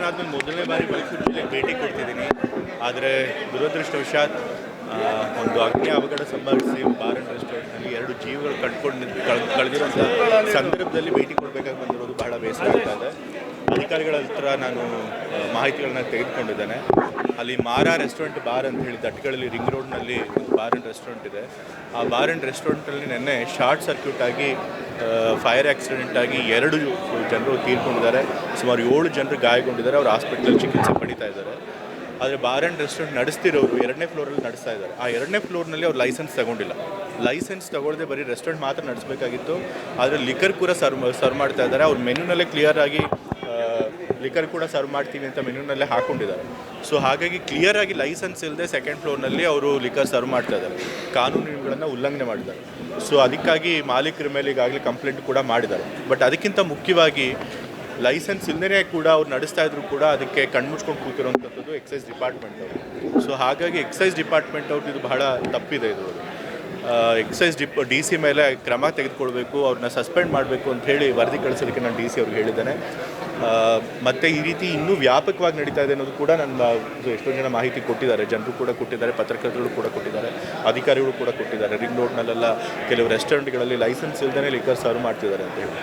Election ಆದಮೇಲೆ ಮೊದಲನೇ ಬಾರಿ ಮೈಸೂರು ಜಿಲ್ಲೆಗೆ ಭೇಟಿ ಕೊಡ್ತಿದ್ದೀನಿ. ಆದರೆ ದುರದೃಷ್ಟವಶಾತ್ ಒಂದು ಅಗ್ನಿ ಅವಘಡ ಸಂಭವಿಸಿ ಬಾರ್ ಆ್ಯಂಡ್ ರೆಸ್ಟೋರೆಂಟ್ನಲ್ಲಿ 2 ಜೀವಗಳು ಕಳೆದಿರುವಂಥ ಸಂದರ್ಭದಲ್ಲಿ ಭೇಟಿ ಕೊಡಬೇಕಾಗಿ ಬಂದಿರೋದು ಬಹಳ ಬೇಸರ ಆಗ್ತಾ ಇದೆ. ಅಧಿಕಾರಿಗಳ ಹತ್ರ ನಾನು ಮಾಹಿತಿಗಳನ್ನ ತೆಗೆದುಕೊಂಡಿದ್ದೇನೆ. ಅಲ್ಲಿ ಮಾರಾ ರೆಸ್ಟೋರೆಂಟ್ ಬಾರ್ ಅಂತ ಹೇಳಿ ದಟ್ಗಳಲ್ಲಿ ರಿಂಗ್ ರೋಡ್ನಲ್ಲಿ ಒಂದು ಬಾರ್ ಆ್ಯಂಡ್ ರೆಸ್ಟೋರೆಂಟ್ ಇದೆ. ಆ ಬಾರ್ ಆ್ಯಂಡ್ ರೆಸ್ಟೋರೆಂಟಲ್ಲಿ ನಿನ್ನೆ ಶಾರ್ಟ್ ಸರ್ಕ್ಯೂಟ್ ಆಗಿ ಫೈರ್ ಆಕ್ಸಿಡೆಂಟ್ ಆಗಿ 2 ಜನರು ತೀರ್ಕೊಂಡಿದ್ದಾರೆ. ಸುಮಾರು 7 ಜನರು ಗಾಯಗೊಂಡಿದ್ದಾರೆ. ಅವರು ಹಾಸ್ಪಿಟಲ್ ಚಿಕಿತ್ಸೆ ಪಡೀತಾ ಇದ್ದಾರೆ. ಆದರೆ ಬಾರ್ ಆ್ಯಂಡ್ ರೆಸ್ಟೋರೆಂಟ್ ನಡೆಸ್ತಿರೋರು 2ನೇ ಫ್ಲೋರಲ್ಲಿ ನಡೆಸ್ತಾ ಇದ್ದಾರೆ. ಆ 2ನೇ ಫ್ಲೋರ್ನಲ್ಲಿ ಅವ್ರು ಲೈಸೆನ್ಸ್ ತಗೊಂಡಿಲ್ಲ. ಲೈಸೆನ್ಸ್ ತಗೊಳ್ಳದೆ ಬರೀ ರೆಸ್ಟೋರೆಂಟ್ ಮಾತ್ರ ನಡೆಸಬೇಕಾಗಿತ್ತು. ಆದರೆ ಲಿಕರ್ ಕೂಡ ಸರ್ವ್ ಮಾಡ್ತಾ ಇದ್ದಾರೆ. ಅವ್ರ ಮೆನ್ಯೂನಲ್ಲೇ ಕ್ಲಿಯರ್ ಆಗಿ ಲಿಕರ್ ಕೂಡ ಸರ್ವ್ ಮಾಡ್ತೀವಿ ಅಂತ ಮೆನ್ಯೂನಲ್ಲೇ ಹಾಕ್ಕೊಂಡಿದ್ದಾರೆ. ಸೊ ಹಾಗಾಗಿ ಕ್ಲಿಯರ್ ಆಗಿ ಲೈಸೆನ್ಸ್ ಇಲ್ಲದೆ 2nd ಫ್ಲೋರ್ನಲ್ಲಿ ಅವರು ಲಿಕರ್ ಸರ್ವ್ ಮಾಡ್ತಾ ಇದ್ದಾರೆ. ಕಾನೂನುಗಳನ್ನು ಉಲ್ಲಂಘನೆ ಮಾಡಿದ್ದಾರೆ. ಸೊ ಅದಕ್ಕಾಗಿ ಮಾಲೀಕರ ಮೇಲೆ ಈಗಾಗಲೇ ಕಂಪ್ಲೇಂಟ್ ಕೂಡ ಮಾಡಿದ್ದಾರೆ. ಬಟ್ ಅದಕ್ಕಿಂತ ಮುಖ್ಯವಾಗಿ ಲೈಸೆನ್ಸ್ ಇಲ್ಲದೇ ಕೂಡ ಅವ್ರು ನಡೆಸ್ತಾ ಇದ್ರು ಕೂಡ ಅದಕ್ಕೆ ಕಣ್ಮುಚ್ಕೊಂಡು ಕೂತಿರೋಂಥದ್ದು ಎಕ್ಸೈಸ್ ಡಿಪಾರ್ಟ್ಮೆಂಟ್ ಅವರು. ಸೊ ಹಾಗಾಗಿ ಎಕ್ಸೈಸ್ ಡಿಪಾರ್ಟ್ಮೆಂಟ್ ಅವ್ರದ್ದು ಇದು ಬಹಳ ತಪ್ಪಿದೆ. ಇದು ಎಕ್ಸೈಸ್ ಡಿ ಸಿ ಮೇಲೆ ಕ್ರಮ ತೆಗೆದುಕೊಳ್ಬೇಕು, ಅವ್ರನ್ನ ಸಸ್ಪೆಂಡ್ ಮಾಡಬೇಕು ಅಂತ ಹೇಳಿ ವರದಿ ಕಳಿಸೋದಕ್ಕೆ ನಾನು ಡಿ ಸಿ ಅವ್ರಿಗೆ ಹೇಳಿದ್ದೇನೆ. ಮತ್ತು ಈ ರೀತಿ ಇನ್ನೂ ವ್ಯಾಪಕವಾಗಿ ನಡೀತಾ ಇದೆ ಅನ್ನೋದು ಕೂಡ ನನ್ನ ಎಷ್ಟೊಂದು ಜನ ಮಾಹಿತಿ ಕೊಟ್ಟಿದ್ದಾರೆ. ಜನರು ಕೂಡ ಕೊಟ್ಟಿದ್ದಾರೆ, ಪತ್ರಕರ್ತರು ಕೂಡ ಕೊಟ್ಟಿದ್ದಾರೆ, ಅಧಿಕಾರಿಗಳು ಕೂಡ ಕೊಟ್ಟಿದ್ದಾರೆ. ರಿಂಗ್ ರೋಡ್ನಲ್ಲೆಲ್ಲ ಕೆಲವು ರೆಸ್ಟೋರೆಂಟ್ಗಳಲ್ಲಿ ಲೈಸೆನ್ಸ್ ಇಲ್ಲದೇ ಲಿಕರ್ ಸರ್ವ್ ಮಾಡ್ತಿದ್ದಾರೆ ಅಂತ ಹೇಳಿ.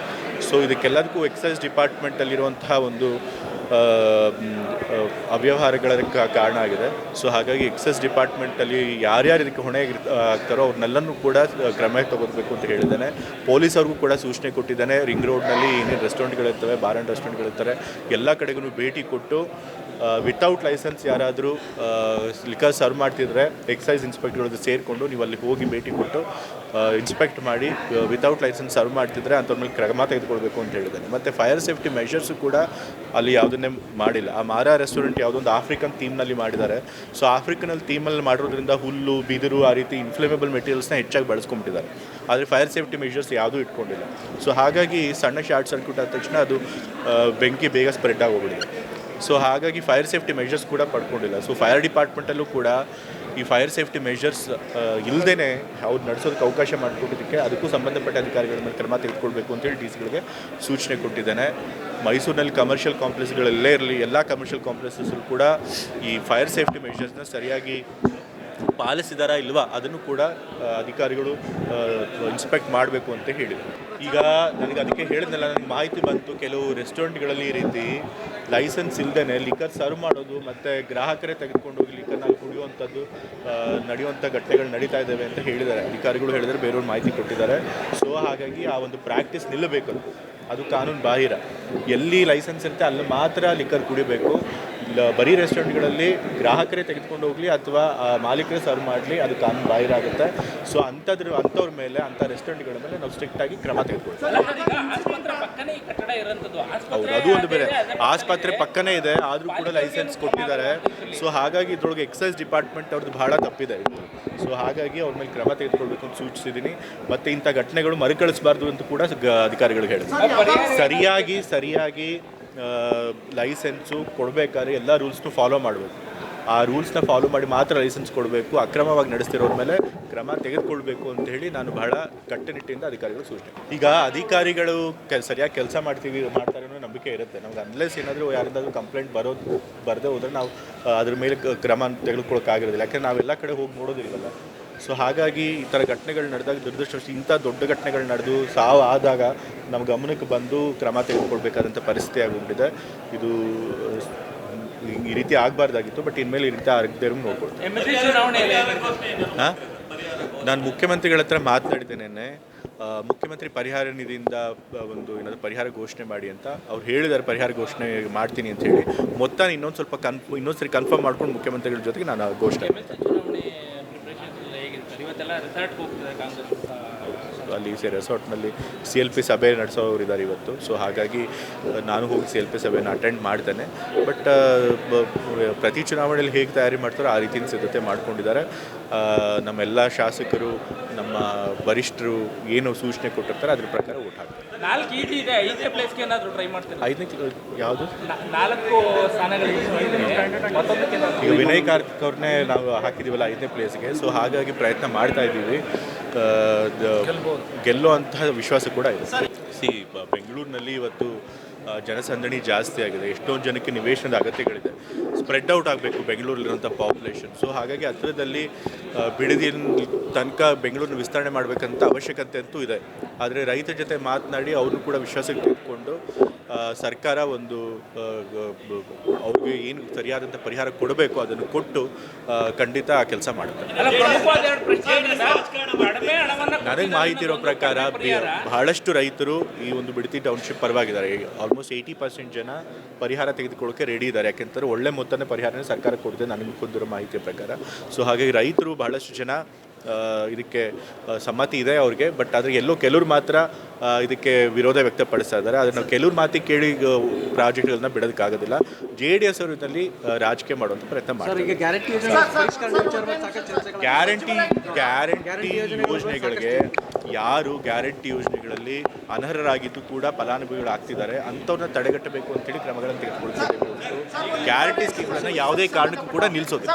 ಸೊ ಇದಕ್ಕೆಲ್ಲದಕ್ಕೂ ಎಕ್ಸೈಸ್ ಡಿಪಾರ್ಟ್ಮೆಂಟಲ್ಲಿರುವಂತಹ ಒಂದು ಅವ್ಯವಹಾರಗಳ ಕಾರಣ ಆಗಿದೆ. ಸೊ ಹಾಗಾಗಿ ಎಕ್ಸೈಸ್ ಡಿಪಾರ್ಟ್ಮೆಂಟಲ್ಲಿ ಯಾರ್ಯಾರು ಇದಕ್ಕೆ ಹೊಣೆ ಆಗ್ತಾರೋ ಅವ್ರನ್ನೆಲ್ಲನೂ ಕೂಡ ಕ್ರಮ ತಗೋಬೇಕು ಅಂತ ಹೇಳಿದ್ದೇನೆ. ಪೊಲೀಸವ್ರಿಗೂ ಕೂಡ ಸೂಚನೆ ಕೊಟ್ಟಿದ್ದೇನೆ. ರಿಂಗ್ ರೋಡ್ನಲ್ಲಿ ಏನೇನು ರೆಸ್ಟೋರೆಂಟ್ಗಳಿರ್ತವೆ, ಬಾರ್ ಆ್ಯಂಡ್ ರೆಸ್ಟೋರೆಂಟ್ಗಳಿರ್ತಾರೆ, ಎಲ್ಲ ಕಡೆಗೂ ಭೇಟಿ ಕೊಟ್ಟು ವಿತೌಟ್ ಲೈಸೆನ್ಸ್ ಯಾರಾದರೂ ಲಿಕರ್ ಸರ್ವ್ ಮಾಡ್ತಿದ್ರೆ ಎಕ್ಸೈಸ್ ಇನ್ಸ್ಪೆಕ್ಟರ್ಗಳದ್ದು ಸೇರಿಕೊಂಡು ನೀವು ಅಲ್ಲಿ ಹೋಗಿ ಭೇಟಿ ಕೊಟ್ಟು ಇನ್ಸ್ಪೆಕ್ಟ್ ಮಾಡಿ ವಿತೌಟ್ ಲೈಸೆನ್ಸ್ ಸರ್ವ್ ಮಾಡ್ತಿದ್ರೆ ಅಂಥವ್ರ ಮೇಲೆ ಕ್ರಮ ತೆಗೆದುಕೊಳ್ಬೇಕು ಅಂತ ಹೇಳಿದ್ದೇನೆ. ಮತ್ತು ಫೈರ್ ಸೇಫ್ಟಿ ಮೆಷರ್ಸು ಕೂಡ ಅಲ್ಲಿ ಯಾವುದನ್ನೇ ಮಾಡಿಲ್ಲ. ಆ ಮಾರಾ ರೆಸ್ಟೋರೆಂಟ್ ಯಾವುದೊಂದು ಆಫ್ರಿಕನ್ ಥೀಮ್ನಲ್ಲಿ ಮಾಡಿದ್ದಾರೆ. ಸೊ ಆಫ್ರಿಕನಲ್ಲಿ ಥೀಮಲ್ಲಿ ಮಾಡಿರೋದ್ರಿಂದ ಹುಲ್ಲು, ಬಿದಿರು ಆ ರೀತಿ ಇನ್ಫ್ಲೇಮೇಬಲ್ ಮೆಟೀರಿಯಲ್ಸ್ನ ಹೆಚ್ಚಾಗಿ ಬಳಸ್ಕೊಂಬಿಟ್ಟಿದ್ದಾರೆ. ಆದರೆ ಫೈರ್ ಸೇಫ್ಟಿ ಮೆಷರ್ಸ್ ಯಾವುದೂ ಇಟ್ಕೊಂಡಿಲ್ಲ. ಸೊ ಹಾಗಾಗಿ ಸಣ್ಣ ಶಾರ್ಟ್ ಸರ್ಕ್ಯೂಟ್ ಆದ ತಕ್ಷಣ ಅದು ಬೆಂಕಿ ಬೇಗ ಸ್ಪ್ರೆಡ್ ಆಗೋಗ್ಬಿಟ್ಟಿದೆ. ಸೊ ಹಾಗಾಗಿ ಫೈರ್ ಸೇಫ್ಟಿ ಮೆಷರ್ಸ್ ಕೂಡ ಪಡ್ಕೊಂಡಿಲ್ಲ. ಸೊ ಫೈರ್ ಡಿಪಾರ್ಟ್ಮೆಂಟಲ್ಲೂ ಕೂಡ ಈ ಫೈರ್ ಸೇಫ್ಟಿ ಮೆಷರ್ಸ್ ಇಲ್ಲದೇ ಅವ್ರು ನಡೆಸೋದಕ್ಕೆ ಅವಕಾಶ ಮಾಡಿಕೊಟ್ಟಿದ್ದಕ್ಕೆ ಅದಕ್ಕೂ ಸಂಬಂಧಪಟ್ಟ ಅಧಿಕಾರಿಗಳ ಮೇಲೆ ಕ್ರಮ ತೆಗೆದುಕೊಳ್ಬೇಕು ಅಂತೇಳಿ ಡಿ ಸಿಗಳಿಗೆ ಸೂಚನೆ ಕೊಟ್ಟಿದ್ದೇನೆ. ಮೈಸೂರಿನಲ್ಲಿ ಕಮರ್ಷಿಯಲ್ ಕಾಂಪ್ಲೆಕ್ಸ್ಗಳಲ್ಲೇ ಇರಲಿ, ಎಲ್ಲ ಕಮರ್ಷಿಯಲ್ ಕಾಂಪ್ಲೆಕ್ಸಸ್ಸಲ್ಲೂ ಕೂಡ ಈ ಫೈರ್ ಸೇಫ್ಟಿ ಮೆಷರ್ಸ್ನ ಸರಿಯಾಗಿ ಪಾಲಿಸಿದಾರಾ ಇಲ್ವಾ ಅದನ್ನು ಕೂಡ ಅಧಿಕಾರಿಗಳು ಇನ್ಸ್ಪೆಕ್ಟ್ ಮಾಡಬೇಕು ಅಂತ ಹೇಳಿದರು. ಈಗ ನನಗೆ ಅದಕ್ಕೆ ಹೇಳಿದ್ನಲ್ಲ, ನನಗೆ ಮಾಹಿತಿ ಬಂತು ಕೆಲವು ರೆಸ್ಟೋರೆಂಟ್ಗಳಲ್ಲಿ ಈ ರೀತಿ ಲೈಸೆನ್ಸ್ ಇಲ್ಲದೇ ಲಿಕರ್ ಸರ್ವ್ ಮಾಡೋದು ಮತ್ತು ಗ್ರಾಹಕರೇ ತೆಗೆದುಕೊಂಡು ಹೋಗಿ ಲಿಕರ್ನ ಕುಡಿಯುವಂಥದ್ದು ನಡೆಯುವಂಥ ಘಟನೆಗಳು ನಡೀತಾ ಇದ್ದಾವೆ ಅಂತ ಹೇಳಿದ್ದಾರೆ. ಅಧಿಕಾರಿಗಳು ಹೇಳಿದರೆ ಬೇರೆಯವ್ರು ಮಾಹಿತಿ ಕೊಟ್ಟಿದ್ದಾರೆ. ಸೊ ಹಾಗಾಗಿ ಆ ಒಂದು ಪ್ರಾಕ್ಟೀಸ್ ನಿಲ್ಲಬೇಕು. ಅದು ಕಾನೂನು ಬಾಹಿರ. ಎಲ್ಲಿ ಲೈಸೆನ್ಸ್ ಇರುತ್ತೆ ಅಲ್ಲಿ ಮಾತ್ರ ಲಿಕರ್ ಕುಡಿಬೇಕು. ಬರೀ ರೆಸ್ಟೋರೆಂಟ್ಗಳಲ್ಲಿ ಗ್ರಾಹಕರೇ ತೆಗೆದುಕೊಂಡು ಹೋಗಲಿ ಅಥವಾ ಮಾಲೀಕರೇ ಸರ್ವ್ ಮಾಡಲಿ, ಅದು ಕಾನೂನು ಬಾಹಿರ ಆಗುತ್ತೆ. ಸೊ ಅಂಥವ್ರ ಮೇಲೆ, ಅಂಥ ರೆಸ್ಟೋರೆಂಟ್ಗಳ ಮೇಲೆ ನಾವು ಸ್ಟ್ರಿಕ್ಟಾಗಿ ಕ್ರಮ ತೆಗೆದುಕೊಳ್ತೀವಿ. ಹೌದು, ಅದು ಒಂದು ಬೇರೆ. ಆಸ್ಪತ್ರೆ ಪಕ್ಕನೇ ಇದೆ, ಆದರೂ ಕೂಡ ಲೈಸೆನ್ಸ್ ಕೊಟ್ಟಿದ್ದಾರೆ. ಸೊ ಹಾಗಾಗಿ ಇದ್ರೊಳಗೆ ಎಕ್ಸೈಸ್ ಡಿಪಾರ್ಟ್ಮೆಂಟ್ ಅವ್ರದ್ದು ಬಹಳ ತಪ್ಪಿದೆ. ಸೊ ಹಾಗಾಗಿ ಅವ್ರ ಮೇಲೆ ಕ್ರಮ ತೆಗೆದುಕೊಳ್ಬೇಕು ಅಂತ ಸೂಚಿಸಿದ್ದೀನಿ. ಮತ್ತು ಇಂಥ ಘಟನೆಗಳು ಮರುಕಳಿಸಬಾರ್ದು ಅಂತ ಕೂಡ ಅಧಿಕಾರಿಗಳಿಗೆ ಹೇಳಿದೆ. ಸರಿಯಾಗಿ ಲೈಸೆನ್ಸು ಕೊಡಬೇಕಾದ್ರೆ ಎಲ್ಲ ರೂಲ್ಸ್ನು ಫಾಲೋ ಮಾಡಬೇಕು. ಆ ರೂಲ್ಸ್ನ ಫಾಲೋ ಮಾಡಿ ಮಾತ್ರ ಲೈಸೆನ್ಸ್ ಕೊಡಬೇಕು. ಅಕ್ರಮವಾಗಿ ನಡೆಸ್ತಿರೋರ ಮೇಲೆ ಕ್ರಮ ತೆಗೆದುಕೊಳ್ಬೇಕು ಅಂತ ಹೇಳಿ ನಾನು ಬಹಳ ಕಟ್ಟುನಿಟ್ಟಿನಿಂದ ಅಧಿಕಾರಿಗಳು ಸೂಚನೆ. ಈಗ ಅಧಿಕಾರಿಗಳು ಸರಿಯಾಗಿ ಕೆಲಸ ಮಾಡ್ತಾರೆ ಅನ್ನೋ ನಂಬಿಕೆ ಇರುತ್ತೆ ನಮ್ಗೆ. ಅನ್ಲೆಸ್ ಏನಾದರೂ ಯಾರಿಂದಾದ್ರೂ ಕಂಪ್ಲೇಂಟ್ ಬರದೇ ಹೋದರೆ ನಾವು ಅದ್ರ ಮೇಲೆ ಕ್ರಮ ತೆಗೆದುಕೊಳ್ಳೋಕ್ಕಾಗಿರೋದಿಲ್ಲ. ಯಾಕೆಂದರೆ ನಾವೆಲ್ಲ ಕಡೆ ಹೋಗಿ ನೋಡೋದಿಲ್ವಲ್ಲ. ಸೊ ಹಾಗಾಗಿ ಈ ಥರ ಘಟನೆಗಳು ನಡೆದಾಗ ದುರದೃಷ್ಟವಶ ಇಂಥ ದೊಡ್ಡ ಘಟನೆಗಳು ನಡೆದು ಸಾವು ಆದಾಗ ನಮ್ಮ ಗಮನಕ್ಕೆ ಬಂದು ಕ್ರಮ ತೆಗೆದುಕೊಳ್ಬೇಕಾದಂಥ ಪರಿಸ್ಥಿತಿ ಆಗಿಬಿಟ್ಟಿದೆ. ಇದು ಈ ರೀತಿ ಆಗಬಾರ್ದಾಗಿತ್ತು. ಬಟ್ ಇನ್ಮೇಲೆ ಈ ರೀತಿ ಆಗದೇ ನೋಡ್ಕೊಳ್ತೀನಿ. ನಾನು ಮುಖ್ಯಮಂತ್ರಿಗಳ ಹತ್ರ ಮಾತನಾಡಿದ್ದೇನೆ. ಮುಖ್ಯಮಂತ್ರಿ ಪರಿಹಾರ ನಿಧಿಯಿಂದ ಒಂದು ಏನಾದರೂ ಪರಿಹಾರ ಘೋಷಣೆ ಮಾಡಿ ಅಂತ ಅವ್ರು ಹೇಳಿದ್ದಾರೆ. ಪರಿಹಾರ ಘೋಷಣೆ ಮಾಡ್ತೀನಿ ಅಂತ ಹೇಳಿ ಮೊತ್ತ ಇನ್ನೊಂದ್ಸರಿ ಕನ್ಫರ್ಮ್ ಮಾಡ್ಕೊಂಡು ಮುಖ್ಯಮಂತ್ರಿಗಳ ಜೊತೆಗೆ ನಾನು ಘೋಷಣೆ ಅಲ್ಲಿ ರೆಸಾರ್ಟ್ನಲ್ಲಿ CLP ಸಭೆ ನಡೆಸೋರು ಇದ್ದಾರೆ ಇವತ್ತು. ಸೊ ಹಾಗಾಗಿ ನಾನು ಹೋಗಿ CLP ಸಭೆಯನ್ನು ಅಟೆಂಡ್ ಮಾಡ್ತೇನೆ. ಬಟ್ ಪ್ರತಿ ಚುನಾವಣೆಯಲ್ಲಿ ಹೇಗೆ ತಯಾರಿ ಮಾಡ್ತಾರೋ ಆ ರೀತಿಯ ಸಿದ್ಧತೆ ಮಾಡ್ಕೊಂಡಿದ್ದಾರೆ. ನಮ್ಮೆಲ್ಲ ಶಾಸಕರು, ನಮ್ಮ ವರಿಷ್ಠರು ಏನು ಸೂಚನೆ ಕೊಟ್ಟಿರ್ತಾರೆ ಅದ್ರ ಪ್ರಕಾರ ಓಟ್ ಹಾಕ್ತಾರೆ. 4 ET ಇದೆ, 5ನೇ ಪ್ಲೇಸ್ಗೆ ಏನಾದರೂ ಟ್ರೈ ಮಾಡ್ತಾರೆ? 5ನೇ ಯಾವುದು? 4 ಸ್ಥಾನಗಳಿಗೆ ಈಗ ವಿನಯ್ ಕಾರ್ತಿಕ್ ಅವ್ರನ್ನೇ ನಾವು ಹಾಕಿದ್ದೀವಲ್ಲ 5ನೇ ಪ್ಲೇಸ್ಗೆ. ಸೊ ಹಾಗಾಗಿ ಪ್ರಯತ್ನ ಮಾಡ್ತಾ ಇದ್ದೀವಿ. ಗೆಲ್ಲುವಂತಹ ವಿಶ್ವಾಸ ಕೂಡ ಇದೆ. ಬೆಂಗಳೂರಿನಲ್ಲಿ ಇವತ್ತು ಜನಸಂದಣಿ ಜಾಸ್ತಿ ಆಗಿದೆ, ಎಷ್ಟೊಂದು ಜನಕ್ಕೆ ನಿವೇಶನದ ಅಗತ್ಯಗಳಿದೆ, ಸ್ಪ್ರೆಡ್ ಔಟ್ ಆಗಬೇಕು ಬೆಂಗಳೂರಲ್ಲಿರುವಂಥ ಪಾಪ್ಯುಲೇಷನ್. ಸೊ ಹಾಗಾಗಿ ಹತ್ತಿರದಲ್ಲಿ ಬಿಡದಿನ ತನಕ ಬೆಂಗಳೂರನ್ನ ವಿಸ್ತರಣೆ ಮಾಡಬೇಕಂತ ಅವಶ್ಯಕತೆ ಅಂತೂ ಇದೆ. ಆದರೆ ರೈತರ ಜೊತೆ ಮಾತನಾಡಿ ಅವ್ರನ್ನೂ ಕೂಡ ವಿಶ್ವಾಸಕ್ಕೆ ತೆಗೆದುಕೊಂಡು ಸರ್ಕಾರ ಒಂದು ಅವ್ರಿಗೆ ಏನು ಸರಿಯಾದಂಥ ಪರಿಹಾರ ಕೊಡಬೇಕು ಅದನ್ನು ಕೊಟ್ಟು ಖಂಡಿತ ಆ ಕೆಲಸ ಮಾಡುತ್ತೆ. ನನಗೆ ಮಾಹಿತಿ ಇರೋ ಪ್ರಕಾರ ಬಹಳಷ್ಟು ರೈತರು ಈ ಒಂದು ಬಿಡದಿ ಟೌನ್ಶಿಪ್ ಪರವಾಗಿದ್ದಾರೆ. ಆಲ್ಮೋಸ್ಟ್ 80% ಜನ ಪರಿಹಾರ ತೆಗೆದುಕೊಳ್ಳೋಕೆ ರೆಡಿ ಇದ್ದಾರೆ. ಯಾಕೆಂತಾರೆ ಒಳ್ಳೆ ಮೊತ್ತದ ಪರಿಹಾರನೇ ಸರ್ಕಾರ ಕೊಡುತ್ತೆ ನನಗೆ ಬಂದಿರೋ ಮಾಹಿತಿಯ ಪ್ರಕಾರ. ಸೊ ಹಾಗಾಗಿ ರೈತರು ಬಹಳಷ್ಟು ಜನ ಇದಕ್ಕೆ ಸಮ್ಮತಿ ಇದೆ ಅವ್ರಿಗೆ. ಬಟ್ ಆದರೆ ಕೆಲವರು ಮಾತ್ರ ಇದಕ್ಕೆ ವಿರೋಧ ವ್ಯಕ್ತಪಡಿಸ್ತಾ ಇದ್ದಾರೆ. ಆದರೆ ನಾವು ಕೆಲವ್ರ ಮಾತಿಗೆ ಕೇಳಿ ಪ್ರಾಜೆಕ್ಟ್ಗಳನ್ನ ಬಿಡೋದಕ್ಕಾಗೋದಿಲ್ಲ. JDS ಅವರು ಇದರಲ್ಲಿ ರಾಜಕೀಯ ಮಾಡುವಂಥ ಪ್ರಯತ್ನ ಮಾಡ್ತಾರೆ. ಗ್ಯಾರಂಟಿ ಯೋಜನೆಗಳಿಗೆ ಯಾರು ಗ್ಯಾರಂಟಿ ಯೋಜನೆಗಳಲ್ಲಿ ಅನರ್ಹರಾಗಿದ್ದು ಕೂಡ ಫಲಾನುಭವಿಗಳು ಆಗ್ತಿದ್ದಾರೆ ಅಂಥವ್ರನ್ನ ತಡೆಗಟ್ಟಬೇಕು ಅಂತೇಳಿ ಕ್ರಮಗಳನ್ನು ತೆಗೆದುಕೊಳ್ತಿದ್ದೇವೆ. ಗ್ಯಾರಂಟಿ ಸ್ಕೀಮ್ಗಳನ್ನು ಯಾವುದೇ ಕಾರಣಕ್ಕೂ ಕೂಡ ನಿಲ್ಲಿಸೋದು